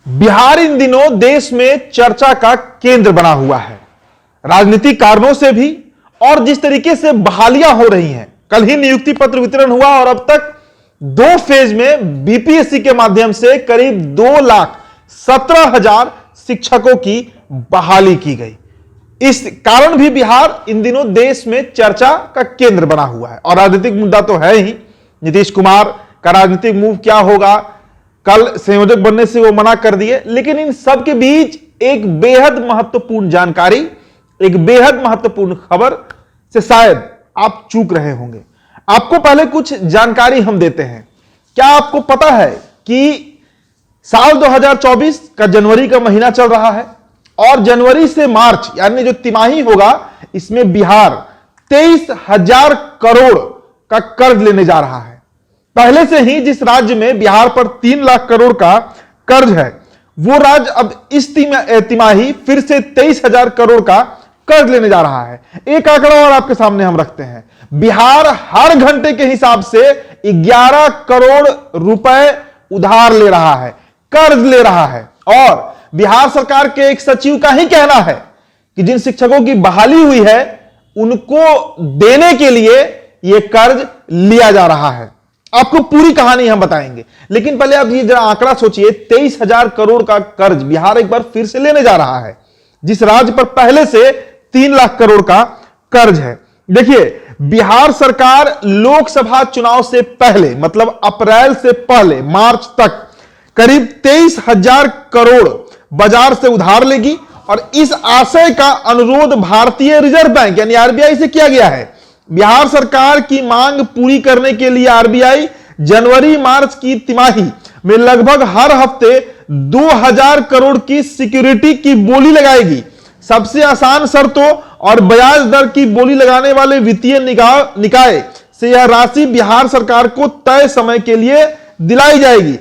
बिहार इन दिनों देश में चर्चा का केंद्र बना हुआ है, राजनीतिक कारणों से भी और जिस तरीके से बहालियां हो रही हैं। कल ही नियुक्ति पत्र वितरण हुआ और अब तक 2 फेज में बीपीएससी के माध्यम से करीब 2,17,000 शिक्षकों की बहाली की गई। इस कारण भी बिहार इन दिनों देश में चर्चा का केंद्र बना हुआ है और राजनीतिक मुद्दा तो है ही। नीतीश कुमार का राजनीतिक मूव क्या होगा, कल संयोजक बनने से वो मना कर दिए, लेकिन इन सब के बीच एक बेहद महत्वपूर्ण जानकारी, एक बेहद महत्वपूर्ण खबर से शायद आप चूक रहे होंगे। आपको पहले कुछ जानकारी हम देते हैं। क्या आपको पता है कि साल 2024 का जनवरी का महीना चल रहा है और जनवरी से मार्च यानी जो तिमाही होगा, इसमें बिहार 23,000 करोड़ का कर्ज लेने जा रहा है। पहले से ही जिस राज्य में बिहार पर 3 लाख करोड़ का कर्ज है, वो राज्य अब इस तिमाही फिर से 23,000 करोड़ का कर्ज लेने जा रहा है। एक आंकड़ा और आपके सामने हम रखते हैं। बिहार हर घंटे के हिसाब से 11 करोड़ रुपए उधार ले रहा है, कर्ज ले रहा है। और बिहार सरकार के एक सचिव का ही कहना है कि जिन शिक्षकों की बहाली हुई है उनको देने के लिए यह कर्ज लिया जा रहा है। आपको पूरी कहानी हम बताएंगे, लेकिन पहले आप ये जरा आंकड़ा सोचिए। 23,000 करोड़ का कर्ज बिहार एक बार फिर से लेने जा रहा है, जिस राज्य पर पहले से 3 लाख करोड़ का कर्ज है। देखिए, बिहार सरकार लोकसभा चुनाव से पहले, मतलब अप्रैल से पहले मार्च तक करीब 23,000 करोड़ बाजार से उधार लेगी और इस आशय का अनुरोध भारतीय रिजर्व बैंक यानी आरबीआई से किया गया है। बिहार सरकार की मांग पूरी करने के लिए आरबीआई जनवरी मार्च की तिमाही में लगभग हर हफ्ते 2,000 करोड़ की सिक्योरिटी की बोली लगाएगी। सबसे आसान शर्तों और ब्याज दर की बोली लगाने वाले वित्तीय निकाय से यह राशि बिहार सरकार को तय समय के लिए दिलाई जाएगी।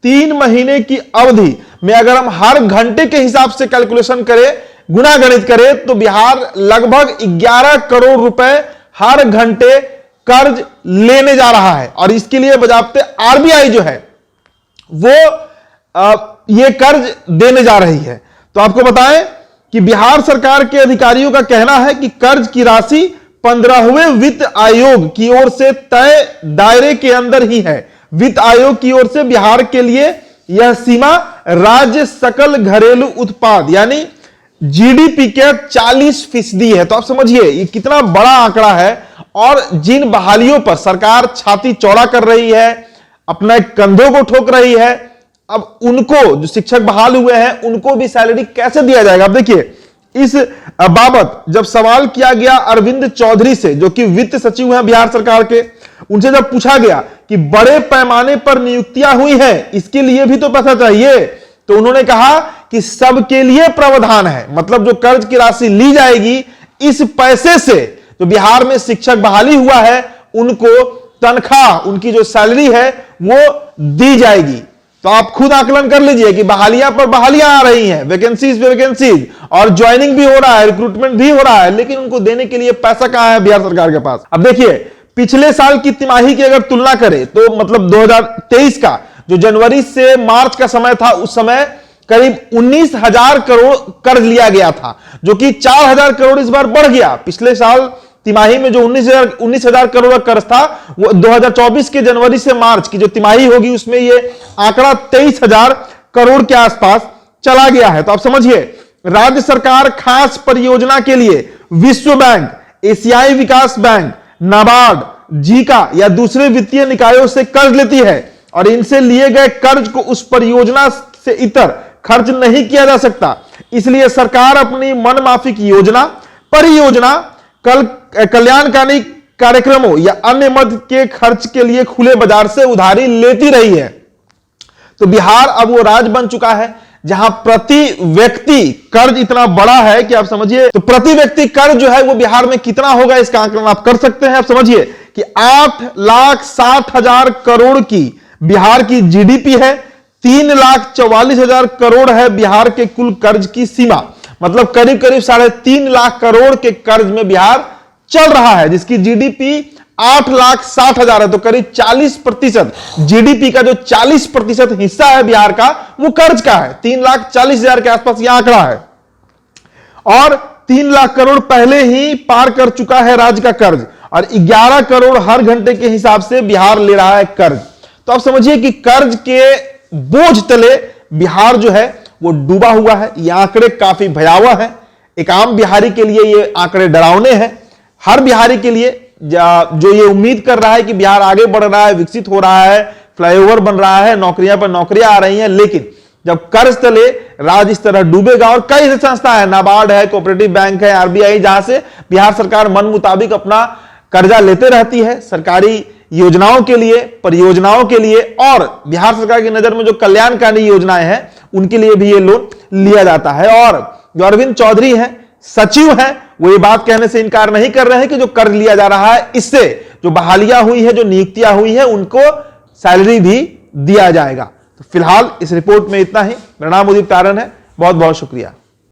3 महीने की अवधि में अगर हम हर घंटे के हिसाब से कैलकुलेशन करें, गुणा गणित करें, तो बिहार लगभग 11 करोड़ रुपए हर घंटे कर्ज लेने जा रहा है और इसके लिए बजाते आरबीआई जो है वो ये कर्ज देने जा रही है। तो आपको बताएं कि बिहार सरकार के अधिकारियों का कहना है कि कर्ज की राशि 15वें वित्त आयोग की ओर से तय दायरे के अंदर ही है। वित्त आयोग की ओर से बिहार के लिए यह सीमा राज्य सकल घरेलू उत्पाद यानी जीडीपी के 40% है। तो आप समझिए ये कितना बड़ा आंकड़ा है और जिन बहालियों पर सरकार छाती चौड़ा कर रही है, अपने कंधों को ठोक रही है, अब उनको जो शिक्षक बहाल हुए हैं उनको भी सैलरी कैसे दिया जाएगा। अब देखिए, इस बाबत जब सवाल किया गया अरविंद चौधरी से, जो कि वित्त सचिव हैं बिहार सरकार के, उनसे जब पूछा गया कि बड़े पैमाने पर नियुक्तियां हुई हैं, इसके लिए भी तो पैसा चाहिए, तो उन्होंने कहा कि सबके लिए प्रावधान है। मतलब जो कर्ज की राशि ली जाएगी, इस पैसे से जो बिहार में शिक्षक बहाली हुआ है उनको तनख्वाह, उनकी जो सैलरी है वो दी जाएगी। तो आप खुद आकलन कर लीजिए कि बहालियां पर बहालियां आ रही हैं, वैकेंसीज पे वैकेंसीज, और ज्वाइनिंग भी हो रहा है, रिक्रूटमेंट भी हो रहा है, लेकिन उनको देने के लिए पैसा कहां है बिहार सरकार के पास। अब देखिए, पिछले साल की तिमाही की अगर तुलना करें तो मतलब 2023 का जो जनवरी से मार्च का समय था, उस समय करीब 19,000 करोड़ कर्ज लिया गया था, जो कि 4,000 करोड़ इस बार बढ़ गया। पिछले साल तिमाही में जो 19,000 करोड़ का कर्ज था, वो 2024 के जनवरी से मार्च की जो तिमाही होगी उसमें ये आंकड़ा 23,000 करोड़ के आसपास चला गया है। तो आप समझिए, राज्य सरकार खास परियोजना के लिए विश्व बैंक, एशियाई विकास बैंक, नाबार्ड, जीका या दूसरे वित्तीय निकायों से कर्ज लेती है और इनसे लिए गए कर्ज को उस परियोजना से इतर खर्च नहीं किया जा सकता। इसलिए सरकार अपनी मनमाफी की योजना, परियोजना, कल्याणकारी कार्यक्रमों या अन्य मद के खर्च के लिए खुले बाजार से उधारी लेती रही है। तो बिहार अब वो राज्य बन चुका है जहां प्रति व्यक्ति कर्ज इतना बड़ा है कि आप समझिए, तो प्रति व्यक्ति कर्ज जो है वो बिहार में कितना होगा इसका आकलन आप कर सकते हैं। आप समझिए कि 8,60,000 करोड़ की बिहार की जीडीपी है, 3,44,000 करोड़ है बिहार के कुल कर्ज की सीमा। मतलब करीब करीब 3.5 लाख करोड़ के कर्ज में बिहार चल रहा है, जिसकी जीडीपी 8,60,000 है। तो करीब 40% जीडीपी का जो 40% हिस्सा है बिहार का, वो कर्ज का है। 3,40,000 के आसपास यह आंकड़ा है और 3 लाख करोड़ पहले ही पार कर चुका है राज्य का कर्ज, और 11 करोड़ हर घंटे के हिसाब से बिहार ले रहा है कर्ज। तो आप समझिए कि कर्ज के बोझ तले बिहार जो है वो डूबा हुआ है। ये आंकड़े काफी भयावह हैं। एक आम बिहारी के लिए ये आंकड़े डरावने हैं। हर बिहारी के लिए जो ये उम्मीद कर रहा है कि बिहार आगे बढ़ रहा है, विकसित हो रहा है, फ्लाईओवर बन रहा है, नौकरियां पर नौकरियां आ रही हैं, लेकिन जब कर्ज तले राज्य इस तरह डूबेगा, और कई ऐसी संस्था है, नाबार्ड है, कोऑपरेटिव बैंक है, आरबीआई, जहां से बिहार सरकार मन मुताबिक अपना कर्जा लेते रहती है सरकारी योजनाओं के लिए, परियोजनाओं के लिए, और बिहार सरकार की नजर में जो कल्याणकारी योजनाएं हैं उनके लिए भी ये लोन लिया जाता है। और जो अरविंद चौधरी हैं, सचिव हैं, वो ये बात कहने से इनकार नहीं कर रहे हैं कि जो कर्ज लिया जा रहा है, इससे जो बहालियां हुई है, जो नियुक्तियां हुई है, उनको सैलरी भी दिया जाएगा। तो फिलहाल इस रिपोर्ट में इतना ही। मेरा नाम उदित तारण है। बहुत बहुत शुक्रिया।